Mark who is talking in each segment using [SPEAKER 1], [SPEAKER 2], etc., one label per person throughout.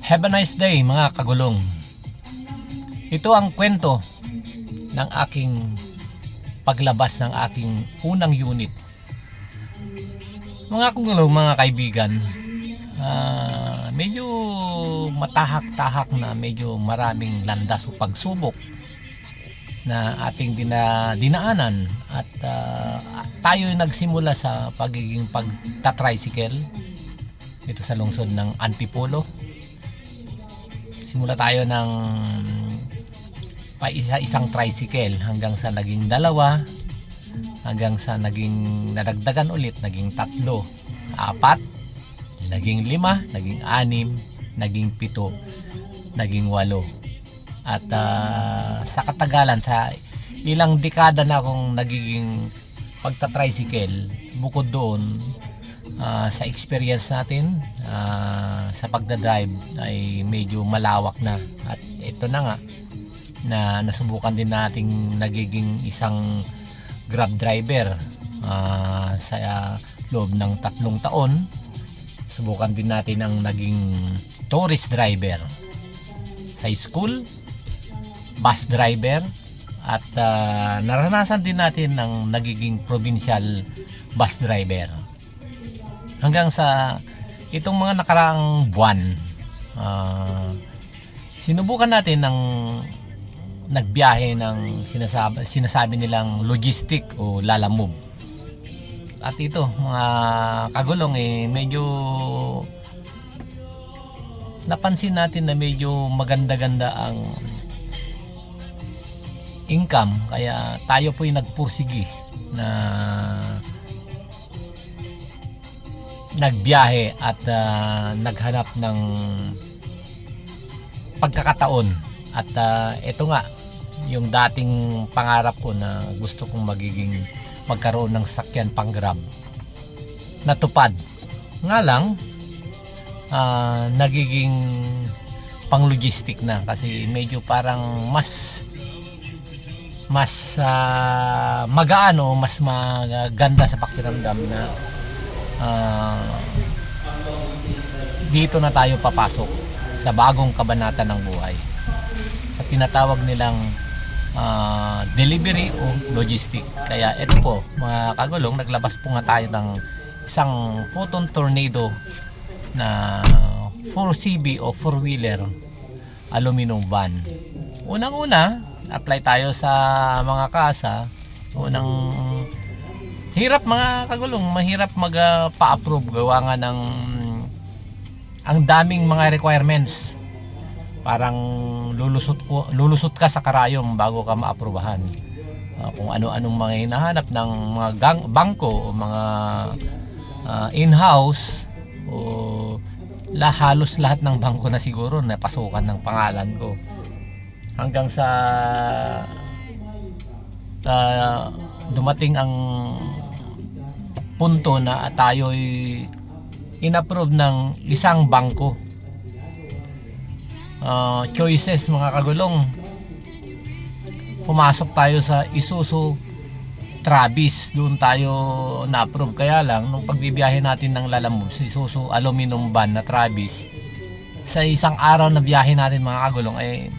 [SPEAKER 1] Have a nice day mga kagulong. Ito ang kwento ng aking paglabas ng aking unang unit. Mga kagulong, mga kaibigan, medyo matahak-tahak na, medyo maraming landas o pagsubok na ating dinaanan at tayo nagsimula sa pagiging pagta-tricycle dito sa lungsod ng Antipolo. Simula tayo ng isa-isang tricycle hanggang sa naging dalawa, hanggang sa naging nadagdagan ulit, naging 3, 4, naging 5, naging 6, naging 7, naging 8. At sa katagalan, sa ilang dekada na akong nagiging pagta-tricycle, bukod doon sa experience natin sa pagdadrive ay medyo malawak na. At ito na nga na nasubukan din nating nagiging isang grab driver sa loob ng 3 taon. Subukan din natin ang naging tourist driver sa school, bus driver, at naranasan din natin ng nagiging provincial bus driver. Hanggang sa itong mga nakaraang buwan, sinubukan natin ng nagbiyahe ng sinasabi nilang logistic o Lala Move. At ito mga kagulong, medyo napansin natin na medyo maganda-ganda ang income, kaya tayo po'y nagpursigi na nagbiyahe at naghanap ng pagkakataon. At ito nga yung dating pangarap ko na gusto kong magkaroon ng sakyan pang grab, natupad. Nga lang nagiging pang logistic na, kasi medyo parang mas magaan o mas maganda sa pakiramdam na dito na tayo papasok sa bagong kabanata ng buhay, sa tinatawag nilang delivery o logistic. Kaya ito po mga kagulong, naglabas po nga tayo ng isang Photon Tornado na 4CB o 4-wheeler aluminum van. Unang-una, apply tayo sa mga kasa. Unang hirap mga kagulong, mahirap pa-approve, gawa nga ng ang daming mga requirements. Parang lulusot ka sa karayom bago ka maaprubahan. Kung ano-anong mga hinahanap ng mga bangko o mga in-house, o halos lahat ng bangko na siguro napasukan ng pangalan ko. Hanggang sa dumating ang punto na tayo'y inapprove ng isang bangko. Choices mga kagulong, pumasok tayo sa Isuzu Travis, doon tayo na-approve. Kaya lang nung pagbibiyahe natin ng Lala Move sa Isuzu aluminum van na Travis, sa isang araw na biyahe natin mga kagulong ay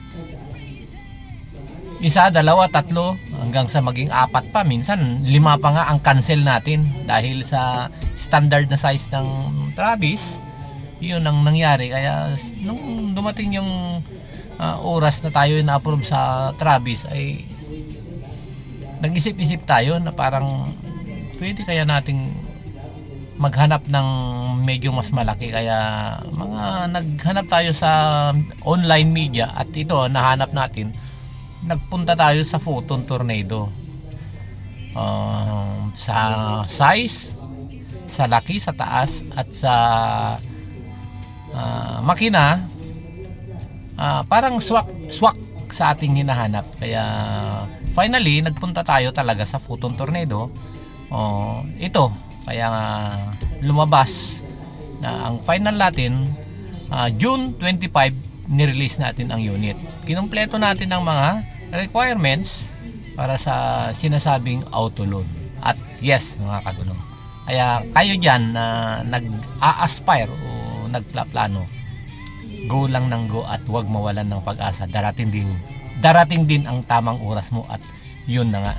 [SPEAKER 1] isa, dalawa, tatlo, hanggang sa maging 4 pa, minsan 5 pa nga ang cancel natin dahil sa standard na size ng Travis. Yun ang nangyari. Kaya nung dumating yung oras na tayo na-approve sa Travis, ay nag-isip-isip tayo na parang pwede kaya nating maghanap ng medyo mas malaki. Kaya naghanap tayo sa online media, at ito nahanap natin. Nagpunta tayo sa Photon Tornado. Sa size, sa laki, sa taas, at sa makina, parang swak sa ating hinahanap. Kaya finally nagpunta tayo talaga sa Photon Tornado. Ito kaya lumabas na ang final natin, June 25 nirelease natin ang unit. Kinumpleto natin ang mga requirements para sa sinasabing auto loan. At yes mga kagulong, kaya kayo dyan na nag-a-aspire o nagplaplano, Go lang ng go at huwag mawalan ng pag-asa. Darating din ang tamang oras mo at yun na nga.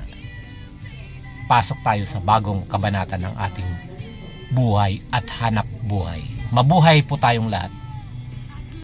[SPEAKER 1] Pasok tayo sa bagong kabanata ng ating buhay at hanap buhay. Mabuhay po tayong lahat.